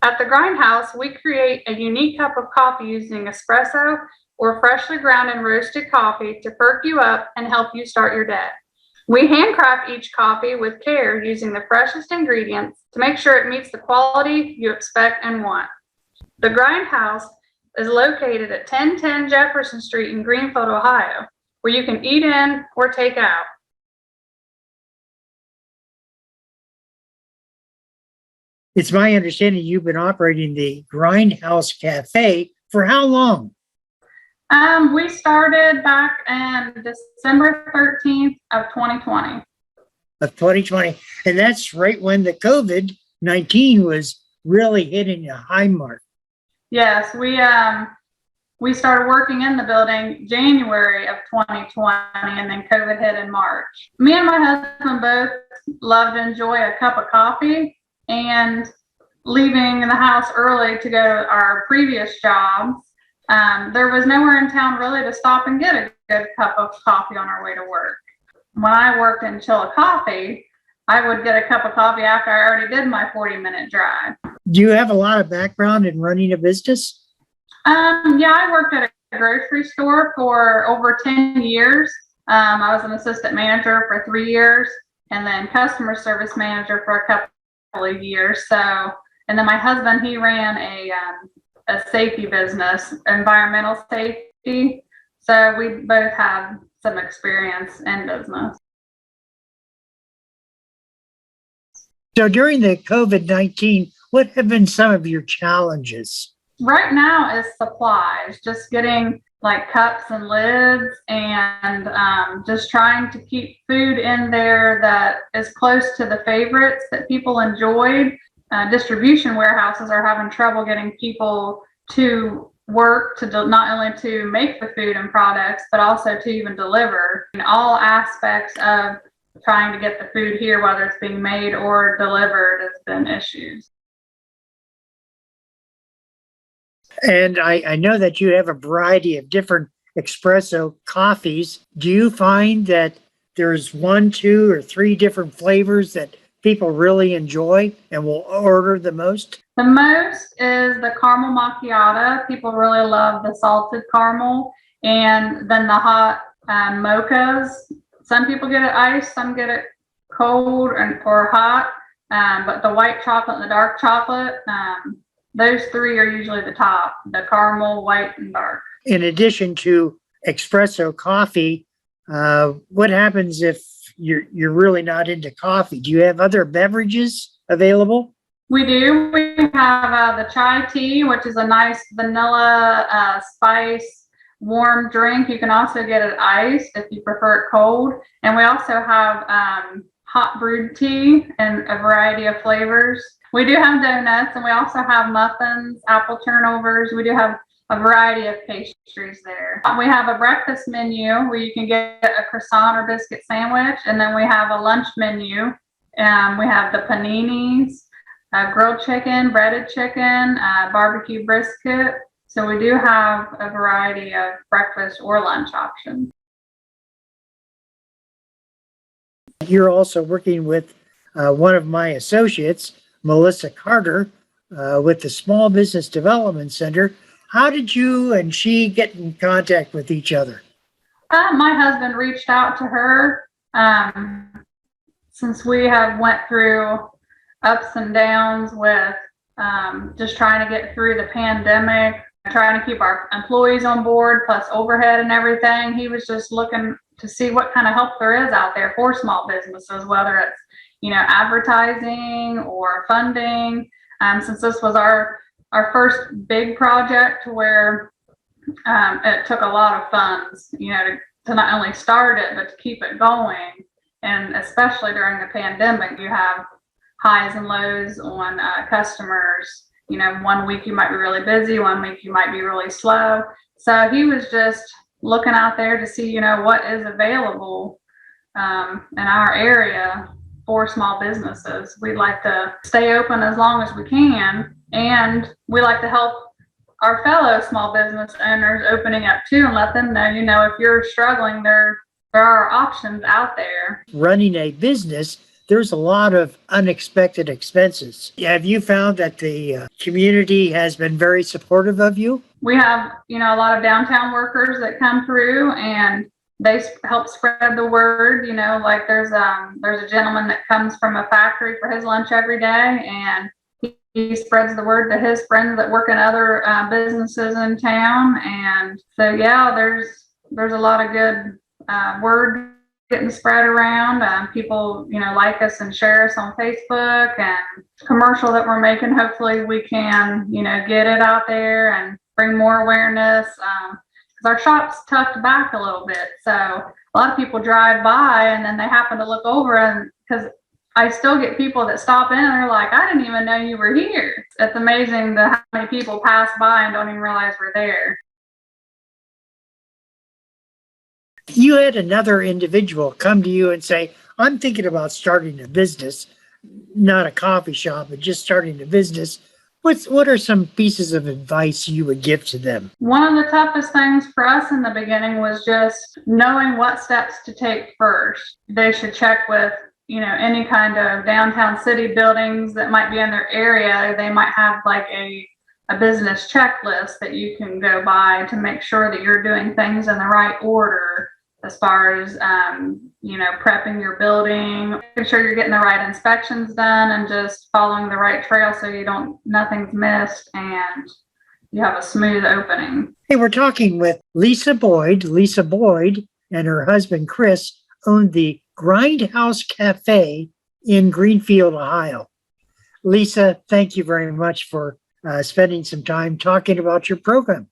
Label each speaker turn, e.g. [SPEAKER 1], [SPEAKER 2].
[SPEAKER 1] At the Grindhouse, we create a unique cup of coffee using espresso or freshly ground and roasted coffee to perk you up and help you start your day. We handcraft each coffee with care using the freshest ingredients to make sure it meets the quality you expect and want. The Grindhouse is located at 1010 Jefferson Street in Greenfield, Ohio, where you can eat in or take out.
[SPEAKER 2] It's my understanding you've been operating the Grindhouse Cafe for how long?
[SPEAKER 1] We started back in December 13th of 2020.
[SPEAKER 2] Of 2020. And that's right when the COVID-19 was really hitting a high mark.
[SPEAKER 1] Yes, we started working in the building January of 2020, and then COVID hit in March. Me and my husband both love to enjoy a cup of coffee, and leaving the house early to go to our previous jobs, there was nowhere in town really to stop and get a good cup of coffee on our way to work. When I worked in Chillicothe, I would get a cup of coffee after I already did my 40-minute drive.
[SPEAKER 2] Do you have a lot of background in running a business?
[SPEAKER 1] Yeah, I worked at a grocery store for over 10 years. I was an assistant manager for 3 years, and then customer service manager for a couple of years. So, and then my husband, he ran a safety business, environmental safety. So we both have some experience in business.
[SPEAKER 2] So during the COVID-19, what have been some of your challenges?
[SPEAKER 1] Right now is supplies, just getting like cups and lids, and just trying to keep food in there that is close to the favorites that people enjoyed. Distribution warehouses are having trouble getting people to work to not only to make the food and products, but also to even deliver. In all aspects of trying to get the food here, whether it's being made or delivered, has been issues.
[SPEAKER 2] And I know that you have a variety of different espresso coffees. Do you find that there's 1, 2, or 3 different flavors that people really enjoy and will order the most?
[SPEAKER 1] The most is the caramel macchiato. People really love the salted caramel, and then the hot mochas. Some people get it iced, some get it cold or hot, but the white chocolate and the dark chocolate, those 3 are usually the top: the caramel, white, and dark.
[SPEAKER 2] In addition to espresso coffee, what happens if you're really not into coffee? Do you have other beverages available?
[SPEAKER 1] We do. We have the chai tea, which is a nice vanilla spice warm drink. You can also get it iced if you prefer it cold. And we also have hot brewed tea in a variety of flavors. We do have donuts, and we also have muffins, apple turnovers. We do have a variety of pastries there. We have a breakfast menu where you can get a croissant or biscuit sandwich, and then we have a lunch menu. We have the paninis, grilled chicken, breaded chicken, barbecue brisket. So we do have a variety of breakfast or lunch options.
[SPEAKER 2] You're also working with one of my associates, Melissa Carter, with the Small Business Development Center. How did you and she get in contact with each other?
[SPEAKER 1] My husband reached out to her since we have went through ups and downs with just trying to get through the pandemic, trying to keep our employees on board, plus overhead and everything. He was just looking to see what kind of help there is out there for small businesses, whether it's, advertising or funding. Since this was our first big project where it took a lot of funds, to not only start it, but to keep it going. And especially during the pandemic, you have highs and lows on customers. 1 week you might be really busy, 1 week you might be really slow. So he was just looking out there to see, what is available in our area for small businesses. We'd like to stay open as long as we can, and we like to help our fellow small business owners opening up too, and let them know, if you're struggling, there are options out there.
[SPEAKER 2] Running a business there's a lot of unexpected expenses. Have you found that the community has been very supportive of you?
[SPEAKER 1] We have, a lot of downtown workers that come through and they help spread the word. Like there's a gentleman that comes from a factory for his lunch every day, and he spreads the word to his friends that work in other businesses in town. And so, yeah, there's a lot of good word getting spread around. People, like us and share us on Facebook, and commercial that we're making. Hopefully we can, get it out there and bring more awareness. Because our shop's tucked back a little bit. So a lot of people drive by and then they happen to look over, and because I still get people that stop in and they're like, I didn't even know you were here. It's amazing how many people pass by and don't even realize we're there.
[SPEAKER 2] You had another individual come to you and say, I'm thinking about starting a business, not a coffee shop, but just starting a business. What are some pieces of advice you would give to them?
[SPEAKER 1] One of the toughest things for us in the beginning was just knowing what steps to take first. They should check with, any kind of downtown city buildings that might be in their area. They might have like a business checklist that you can go by to make sure that you're doing things in the right order, as far as, prepping your building, making sure you're getting the right inspections done and just following the right trail so nothing's missed and you have a smooth opening.
[SPEAKER 2] Hey, we're talking with Lisa Boyd. Lisa Boyd and her husband, Chris, own the Grindhouse Cafe in Greenfield, Ohio. Lisa, thank you very much for spending some time talking about your program.